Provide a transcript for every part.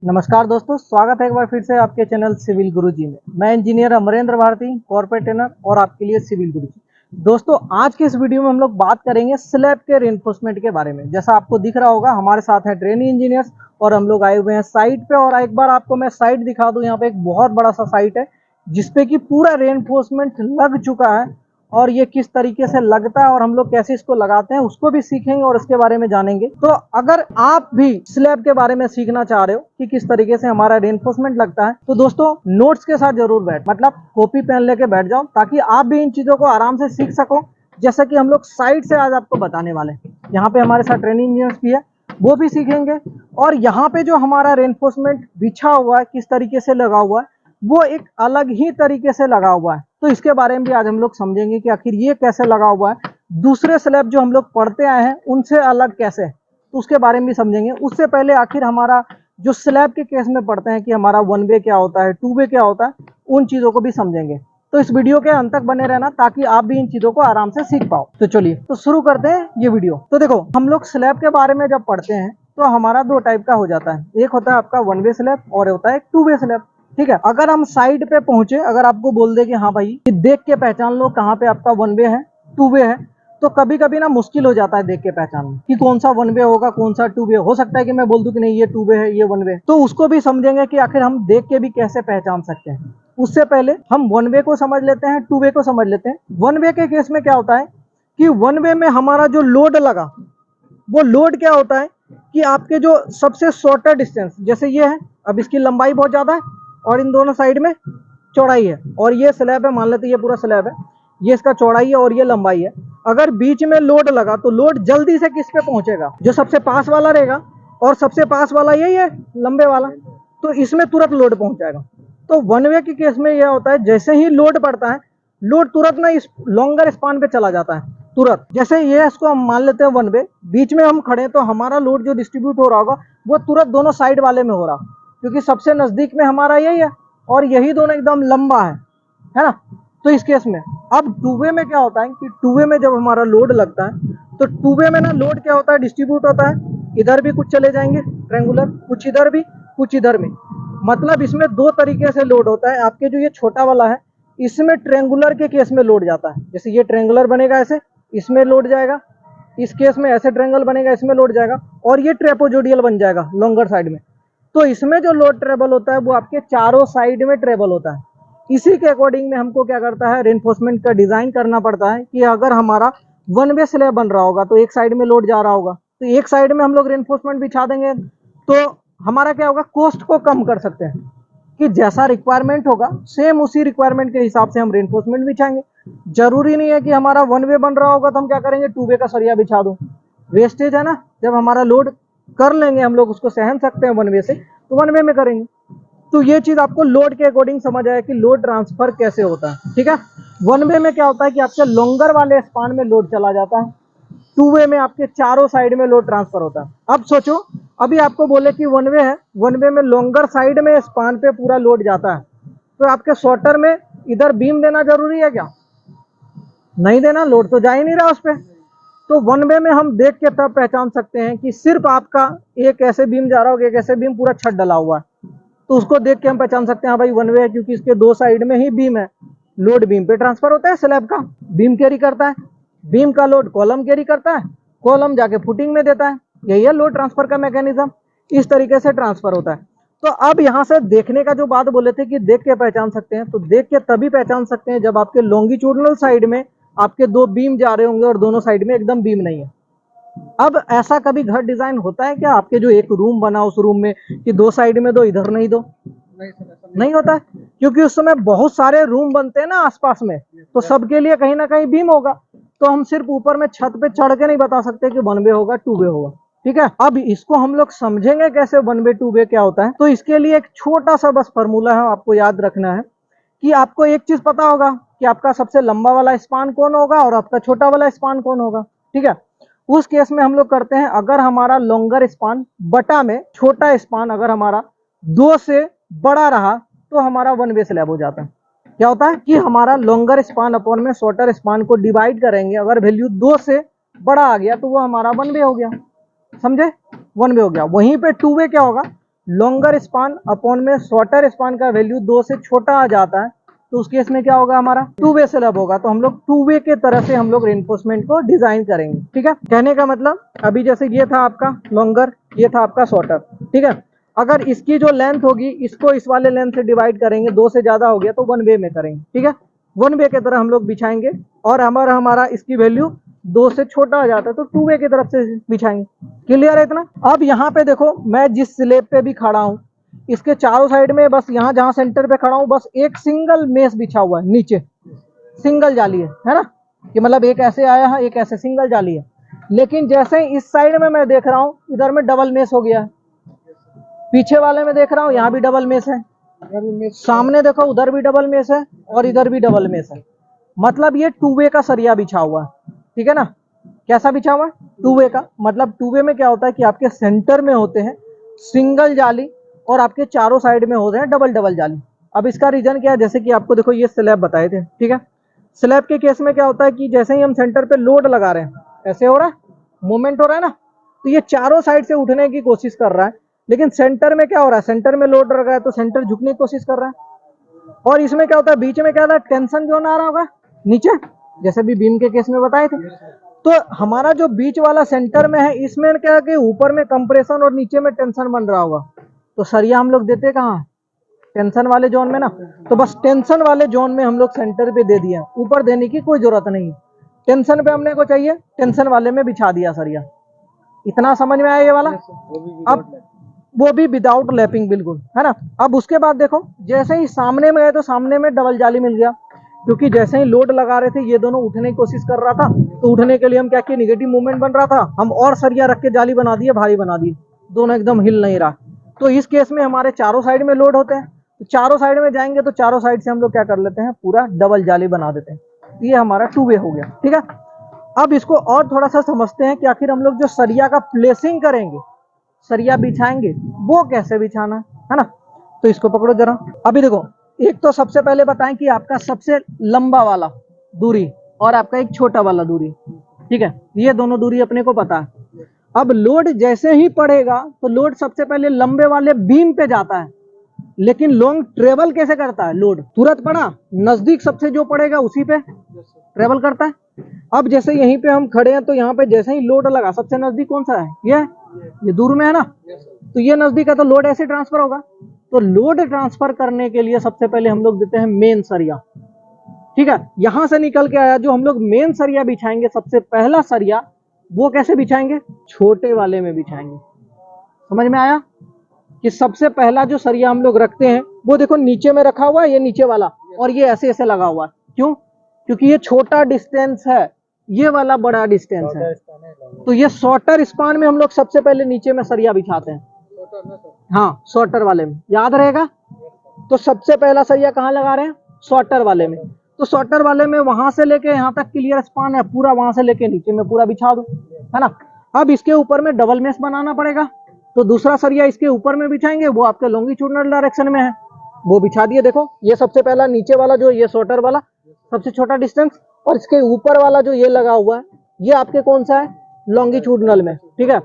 नमस्कार दोस्तों, स्वागत है एक बार फिर से आपके चैनल सिविल गुरुजी में। मैं engineer Amarendra Bharati, corporate trainer और आपके लिए सिविल गुरुजी। दोस्तों, आज के इस वीडियो में हम लोग बात करेंगे स्लैब के रेनफोर्समेंट के बारे में। जैसा आपको दिख रहा होगा, हमारे साथ हैं ट्रेनी इंजीनियर्स और हम लोग आए हुए हैं साइट पे। और एक बार आपको मैं साइट दिखा दूं। यहाँ पे एक बहुत बड़ा सा साइट है जिसपे कि पूरा रेनफोर्समेंट लग चुका है, और ये किस तरीके से लगता है और हम लोग कैसे इसको लगाते हैं उसको भी सीखेंगे और इसके बारे में जानेंगे। तो अगर आप भी स्लैब के बारे में सीखना चाह रहे हो कि किस तरीके से हमारा रेनफोर्समेंट लगता है, तो दोस्तों नोट्स के साथ जरूर बैठ, मतलब कॉपी पेन लेके बैठ जाओ, ताकि आप भी इन चीजों को आराम से सीख सको, जैसा कि हम लोग साइड से आज आपको बताने वाले हैं। यहाँ पे हमारे साथ ट्रेनिंग इंजीनियर्स भी है, वो भी सीखेंगे। और यहाँ पे जो हमारा रेनफोर्समेंट बिछा हुआ है, किस तरीके से लगा हुआ है, वो एक अलग ही तरीके से लगा हुआ है। तो इसके बारे में भी आज हम लोग समझेंगे कि आखिर ये कैसे लगा हुआ है, दूसरे स्लैब जो हम लोग पढ़ते आए हैं उनसे अलग कैसे, तो उसके बारे में भी समझेंगे। उससे पहले आखिर हमारा जो स्लैब के केस में पढ़ते हैं कि हमारा 1 वे क्या होता है, 2 वे क्या होता है, उन चीजों को भी समझेंगे। तो इस वीडियो के अंत तक बने रहना, ताकि आप भी इन चीजों को आराम से सीख पाओ। तो चलिए तो शुरू करते हैं ये वीडियो। तो देखो, हम लोग स्लैब के बारे में जब पढ़ते हैं तो हमारा दो टाइप का हो जाता है। एक होता है आपका 1 वे स्लैब और होता है 2 वे स्लैब। ठीक है, अगर हम साइड पे पहुंचे, अगर आपको बोल दे कि हाँ भाई कि देख के पहचान लो कहाँ पे आपका 1 वे है 2 वे है, तो कभी कभी ना मुश्किल हो जाता है देख के पहचानना कि कौन सा 1 वे होगा कौन सा 2 वे। हो सकता है कि मैं बोल दूं कि नहीं ये 2 वे है ये 1 वे, तो उसको भी समझेंगे कि आखिर हम देख के भी कैसे पहचान सकते हैं। उससे पहले हम 1 वे को समझ लेते हैं, 2 वे को समझ लेते हैं। 1 वे के केस में क्या होता है कि 1 वे में हमारा जो लोड लगा, वो लोड क्या होता है कि आपके जो सबसे शॉर्टर डिस्टेंस, जैसे ये है, अब इसकी लंबाई बहुत ज्यादा है और इन दोनों साइड में चौड़ाई है, और ये स्लैब है, मान लेते हैं ये पूरा स्लैब है, ये इसका चौड़ाई है और ये लंबाई है। अगर बीच में लोड लगा तो लोड जल्दी से किस पे पहुंचेगा, जो सबसे पास वाला रहेगा, और सबसे पास वाला यही है लंबे वाला, तो इसमें तुरंत लोड पहुंच जाएगा। तो 1 वे के केस में यह होता है, जैसे ही लोड पड़ता है, लोड तुरंत ना इस लॉन्गर स्पान पे चला जाता है तुरंत। जैसे ये इसको हम मान लेते हैं 1 वे, बीच में हम खड़े, तो हमारा लोड जो डिस्ट्रीब्यूट हो रहा होगा वो तुरंत दोनों साइड वाले में हो रहा, क्योंकि सबसे नजदीक में हमारा यही है और यही दोनों एकदम लंबा है ना। तो इस केस में अब 2 वे में क्या होता है कि 2 वे में जब हमारा लोड लगता है, तो 2 वे में ना लोड क्या होता है, डिस्ट्रीब्यूट होता है। इधर भी कुछ चले जाएंगे ट्रेंगुलर, कुछ इधर भी कुछ इधर भी। मतलब इसमें दो तरीके से लोड होता है। आपके जो ये छोटा वाला है, इसमें ट्रेंगुलर के केस में लोड जाता है। जैसे ये ट्रेंगुलर बनेगा ऐसे, इसमें लोड जाएगा। इस केस में ऐसे ट्रेंगल बनेगा, इसमें लोड जाएगा। और ये ट्रेपोजोडियल बन जाएगा लॉन्गर साइड में। तो इसमें जो लोड ट्रेवल होता है वो आपके चारों साइड में ट्रेवल होता है। इसी के अकॉर्डिंग में हमको क्या करता है, रेनफोर्समेंट का डिजाइन करना पड़ता है कि अगर हमारा 1 वे स्लैब बन रहा होगा तो एक साइड में लोड जा रहा होगा, तो एक साइड में हम लोग रेनफोर्समेंट बिछा देंगे, तो हमारा क्या होगा, कॉस्ट को कम कर सकते हैं कि जैसा रिक्वायरमेंट होगा सेम उसी रिक्वायरमेंट के हिसाब से हम रेनफोर्समेंट बिछाएंगे। जरूरी नहीं है कि हमारा 1 वे बन रहा होगा तो हम क्या करेंगे 2 वे का सरिया बिछा दो, वेस्टेज है ना। जब हमारा लोड कर लेंगे हम लोग, उसको सहन सकते हैं 1 वे से, तो 1 वे में करेंगे। तो ये चीज आपको लोड के अकॉर्डिंग समझ आया कि लोड ट्रांसफर कैसे होता है। ठीक है, 1 वे में क्या होता है कि आपके लॉन्गर वाले स्पान में लोड चला जाता है, 2 वे में आपके चारों साइड में लोड ट्रांसफर होता है। अब सोचो, अभी आपको बोले कि 1 वे है, 1 वे में लॉन्गर साइड में स्पान पे पूरा लोड जाता है, तो आपके शॉर्टर में इधर बीम देना जरूरी है क्या? नहीं देना, लोड तो जा ही नहीं रहा उस पर। तो 1 वे में हम देख के तब पहचान सकते हैं कि सिर्फ आपका एक ऐसे बीम जा रहा होगा, एक ऐसे बीम पूरा छत डला हुआ है, तो उसको देख के हम पहचान सकते हैं हाँ भाई 1 वे है, क्योंकि इसके दो साइड में ही बीम है। लोड बीम पे ट्रांसफर होता है, स्लैब का बीम कैरी करता है, बीम का लोड कॉलम कैरी करता है, कॉलम जाके फुटिंग में देता है। यही है लोड ट्रांसफर का मैकेनिज्म, इस तरीके से ट्रांसफर होता है। तो अब यहाँ से देखने का जो बात बोले थे कि देख के पहचान सकते हैं, तो देख के तभी पहचान सकते हैं जब आपके लॉन्गिट्यूडनल साइड में आपके दो बीम जा रहे होंगे और दोनों साइड में एकदम बीम नहीं है। अब ऐसा कभी घर डिजाइन होता है क्या आपके जो एक रूम बना उस रूम में कि दो साइड में दो इधर नहीं दो? नहीं होता है, क्योंकि उस समय बहुत सारे रूम बनते हैं ना आसपास में, तो सबके लिए कहीं ना कहीं बीम होगा। तो हम सिर्फ ऊपर में छत पे चढ़ के नहीं बता सकते कि 1 वे होगा 2 वे होगा। ठीक है, अब इसको हम लोग समझेंगे कैसे 1 वे 2 वे क्या होता है। तो इसके लिए एक छोटा सा बस फॉर्मूला है, आपको याद रखना है कि आपको एक चीज पता होगा कि आपका सबसे लंबा वाला स्पान कौन होगा और आपका छोटा वाला स्पान कौन होगा। ठीक है, उस केस में हम लोग करते हैं, अगर हमारा लॉन्गर स्पान बटा में छोटा स्पान अगर हमारा 2 से बड़ा रहा तो हमारा 1 वे स्लैब हो जाता है। क्या होता है कि हमारा लॉन्गर स्पान अपॉन में शॉर्टर स्पान को डिवाइड करेंगे, अगर वैल्यू 2 से बड़ा आ गया तो वो हमारा 1 वे हो गया। समझे, 1 वे हो गया। वहीं पे 2 वे क्या होगा, लॉन्गर स्पान अपॉन में शॉर्टर स्पान का वैल्यू 2 से छोटा आ जाता है, तो उस केस में क्या होगा, हमारा टू वे स्लैब होगा। तो हम लोग टू वे के तरह से हम लोग रेनफोर्समेंट को डिजाइन करेंगे। ठीक है, कहने का मतलब अभी जैसे ये था आपका लॉन्गर, ये था आपका शॉर्टर। ठीक है, अगर इसकी जो लेंथ होगी इसको इस वाले लेंथ से डिवाइड करेंगे, 2 से ज्यादा हो गया तो वन वे में करेंगे। ठीक है, वन वे की तरह हम लोग बिछाएंगे, और हमारा इसकी वैल्यू 2 से छोटा आ जाता है तो टू वे की तरफ से बिछाएंगे। क्लियर है इतना? अब यहाँ पे देखो, मैं जिस स्लेब पे भी खड़ा हूँ इसके चारों साइड में बस यहाँ जहाँ सेंटर पे खड़ा हूँ बस एक सिंगल मेस बिछा हुआ है, नीचे सिंगल जाली है ना, कि मतलब एक ऐसे आया है एक ऐसे सिंगल जाली है। लेकिन जैसे ही इस साइड में मैं देख रहा हूँ इधर में डबल मेस हो गया है, पीछे वाले में देख रहा हूँ यहाँ भी डबल मेस है, सामने देखो उधर भी डबल मेस है और इधर भी डबल मेस है। मतलब ये टू वे का सरिया बिछा हुआ है। ठीक है ना, कैसा बिछा हुआ है? टू वे का। मतलब टू वे में क्या होता है कि आपके सेंटर में होते हैं सिंगल जाली और आपके चारों साइड में होते हैं डबल डबल जाली। अब इसका रीजन क्या है, जैसे कि आपको देखो ये स्लैब बताए थे। ठीक है, स्लैब के केस में क्या होता है कि जैसे ही हम सेंटर पे लोड लगा रहे हैं, ऐसे हो रहा है, मूवमेंट हो रहा है ना, तो ये चारों साइड से उठने की कोशिश कर रहा है। लेकिन सेंटर में क्या हो रहा है, सेंटर में लोड लगा है तो सेंटर झुकने की कोशिश कर रहा है। और इसमें क्या होता है, बीच में क्या होता है, टेंशन जोन आ रहा होगा नीचे, जैसे भी बीम के केस में बताए थे। तो हमारा जो बीच वाला सेंटर में है इसमें क्या है कि ऊपर में कंप्रेशन और नीचे में टेंशन बन रहा होगा। तो सरिया हम लोग देते कहाँ, टेंशन वाले जोन में ना। तो बस टेंशन वाले जोन में हम लोग सेंटर पे दे दिया, ऊपर देने की कोई जरूरत नहीं। टेंशन पे हमने को चाहिए, टेंशन वाले में बिछा दिया सरिया। इतना समझ में आया ये वाला? अब वो भी विदाउट लैपिंग, बिल्कुल, है ना। अब उसके बाद देखो, जैसे ही सामने में गए तो सामने में डबल जाली मिल गया, क्योंकि जैसे ही लोड लगा रहे थे ये दोनों उठने की कोशिश कर रहा था, तो उठने के लिए हम क्या किए, निगेटिव मूवमेंट बन रहा था, हम और सरिया रख के जाली बना दिए, भारी बना दिए, दोनों एकदम हिल नहीं रहा। तो इस केस में हमारे चारों साइड में लोड होते हैं, तो चारों साइड में जाएंगे तो चारों साइड से हम लोग क्या कर लेते हैं, पूरा डबल जाली बना देते हैं। ये हमारा टू वे हो गया। ठीक है, अब इसको और थोड़ा सा समझते हैं कि आखिर हम लोग जो सरिया का प्लेसिंग करेंगे, सरिया बिछाएंगे, वो कैसे बिछाना है ना। तो इसको पकड़ो जरा। अभी देखो, एक तो सबसे पहले बताएं कि आपका सबसे लंबा वाला दूरी और आपका एक छोटा वाला दूरी। ठीक है, ये दोनों दूरी अपने को पता है। अब लोड जैसे ही पड़ेगा तो लोड सबसे पहले लंबे वाले बीम पे जाता है, लेकिन लॉन्ग ट्रेवल कैसे करता है, लोड तुरंत पड़ा, नजदीक सबसे जो पड़ेगा उसी पे ट्रेवल करता है। अब जैसे यहीं पे हम खड़े हैं तो यहाँ पे जैसे ही लोड लगा, सबसे नजदीक कौन सा है, ये दूर में है ना, तो ये नजदीक है तो लोड ऐसे ट्रांसफर होगा। तो लोड ट्रांसफर करने के लिए सबसे पहले हम लोग देते हैं मेन सरिया। ठीक है, यहां से निकल के आया जो हम लोग मेन सरिया बिछाएंगे, सबसे पहला सरिया, वो कैसे बिछाएंगे, छोटे वाले में बिछाएंगे। समझ में आया कि सबसे पहला जो सरिया हम लोग रखते हैं वो देखो नीचे में रखा हुआ है, ये नीचे वाला, और ये ऐसे ऐसे लगा हुआ है। क्यों? क्योंकि ये छोटा डिस्टेंस है, ये वाला बड़ा डिस्टेंस है। तो ये शॉर्टर स्पान में हम लोग सबसे पहले नीचे में सरिया बिछाते हैं। हाँ, शॉर्टर वाले में, याद रहेगा। तो सबसे पहला सरिया कहाँ लगा रहे हैं, शॉर्टर वाले में। तो शॉर्टर वाले में वहां से लेके यहाँ तक क्लियर स्पान है पूरा, वहां से लेके नीचे में पूरा बिछा दो, है ना। अब इसके ऊपर में डबल मेस बनाना पड़ेगा, तो दूसरा सरिया इसके ऊपर में बिछाएंगे, वो आपके लॉन्गिट्यूडनल डायरेक्शन में है, वो बिछा दिए। देखो, ये सबसे पहला नीचे वाला जो ये शॉर्टर वाला सबसे छोटा डिस्टेंस, और इसके ऊपर वाला जो ये लगा हुआ है ये आपके कौन सा है, लॉन्गिट्यूडनल में। ठीक है,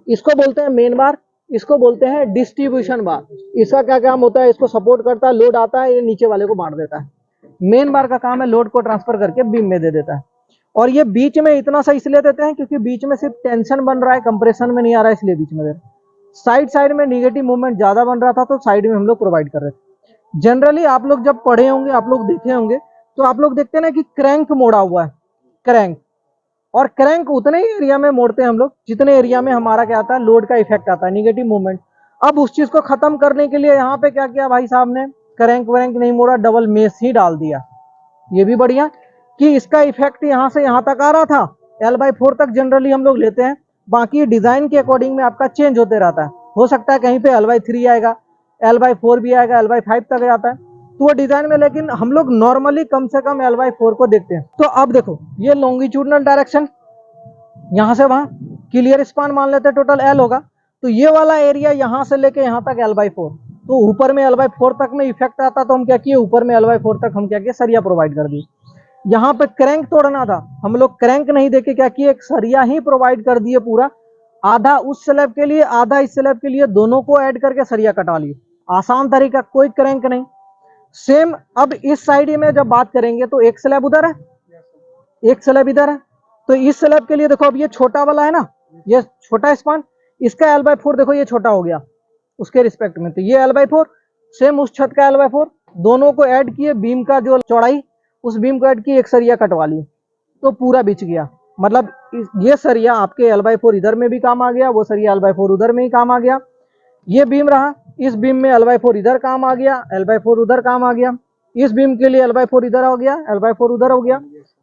इसको बोलते हैं मेन बार, इसको बोलते हैं डिस्ट्रीब्यूशन बार। इसका क्या काम होता है, इसको सपोर्ट करता है, लोड आता है ये नीचे वाले को बांट देता है। मेन बार का काम है लोड को ट्रांसफर करके बीम में दे देता है। और ये बीच में इतना सा इसलिए देते हैं क्योंकि बीच में सिर्फ टेंशन बन रहा है, कंप्रेशन में नहीं आ रहा है, इसलिए बीच में दे रहे। साइड साइड में निगेटिव मूवमेंट ज्यादा बन रहा था तो साइड में हम लोग प्रोवाइड कर रहे थे। जनरली आप लोग जब पढ़े होंगे, आप लोग देखे होंगे, तो आप लोग देखते हैं ना कि क्रैंक मोड़ा हुआ है, क्रैंक, और क्रैंक उतने ही एरिया में मोड़ते हैं हम लोग जितने एरिया में हमारा क्या आता है, लोड का इफेक्ट आता है, निगेटिव मूवमेंट। अब उस चीज को खत्म करने के लिए यहाँ पे क्या किया भाई साहब ने, क्रैंक वैंक नहीं मोड़ा, डबल मेस ही डाल दिया। ये भी बढ़िया कि इसका इफेक्ट यहाँ से यहाँ तक आ रहा था, L/4 तक जनरली हम लोग लेते हैं, बाकी डिजाइन के अकॉर्डिंग में आपका चेंज होते रहता है। हो सकता है कहीं पे L/3 आएगा, L/4 भी आएगा, L/5 तक जाता है, तो वो डिजाइन में, लेकिन हम लोग नॉर्मली कम से कम L/4 को देखते हैं। तो अब देखो, ये लॉन्गिट्यूडनल डायरेक्शन, यहां से वहां क्लियर स्पान मान लेते हैं टोटल L होगा, तो ये वाला एरिया यहां से लेके यहां तक L/4, तो ऊपर में L/4 तक में इफेक्ट आता, तो हम क्या किए, ऊपर में L/4 तक हम क्या किए, सरिया प्रोवाइड कर दिए। यहाँ पे क्रैंक तोड़ना था, हम लोग क्रैंक नहीं देके क्या किए, एक सरिया ही प्रोवाइड कर दिए पूरा। आधा उस स्लैब के लिए, आधा इस स्लैब के लिए, दोनों को ऐड करके सरिया कटा लिए। आसान तरीका, कोई क्रैंक नहीं। सेम अब इस साइड में जब बात करेंगे तो एक स्लैब उधर है, एक स्लैब इधर है। तो इस स्लैब के लिए देखो, अब ये छोटा वाला है ना, ये छोटा स्पान, इसका L/4 देखो ये छोटा हो गया उसके रिस्पेक्ट में, तो ये L/4, सेम उस छत का L/4, दोनों को ऐड किए, बीम का जो चौड़ाई उस बीम को ऐड किए, एक सरिया कटवा ली, तो पूरा बिछ गया। मतलब ये सरिया आपके L/4 इधर में भी काम आ गया, वो सरिया L/4 उधर में ही काम आ गया। ये बीम रहा, इस बीम में L/4 इधर काम आ गया, L/4 उधर काम आ गया, इस बीम के लिए L/4 इधर हो गया, L/4 उधर हो गया।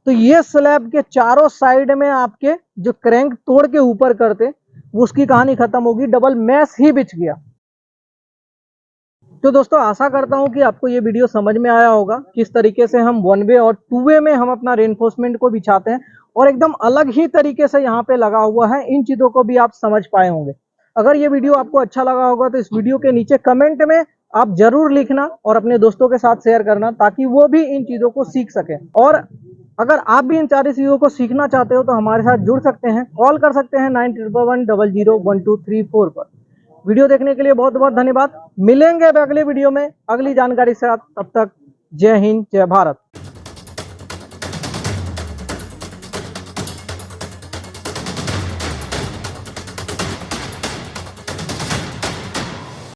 तो ये स्लैब के चारों साइड में आपके जो क्रैंक तोड़ के ऊपर करते, उसकी कहानी खत्म होगी, डबल मैश ही बिछ गया। तो दोस्तों आशा करता हूं कि आपको ये वीडियो समझ में आया होगा, किस तरीके से हम 1 वे और 2 वे में हम अपना रेनफोर्समेंट को बिछाते हैं, और एकदम अलग ही तरीके से यहाँ पे लगा हुआ है। इन चीजों को भी आप समझ पाए होंगे। अगर ये वीडियो आपको अच्छा लगा होगा तो इस वीडियो के नीचे कमेंट में आप जरूर लिखना और अपने दोस्तों के साथ शेयर करना, ताकि वो भी इन चीजों को सीख सके। और अगर आप भी इन सारी चीजों को सीखना चाहते हो तो हमारे साथ जुड़ सकते हैं, कॉल कर सकते हैं 9111001234 पर। वीडियो देखने के लिए बहुत बहुत धन्यवाद। मिलेंगे अब अगले वीडियो में अगली जानकारी के साथ, तब तक जय हिंद, जय भारत।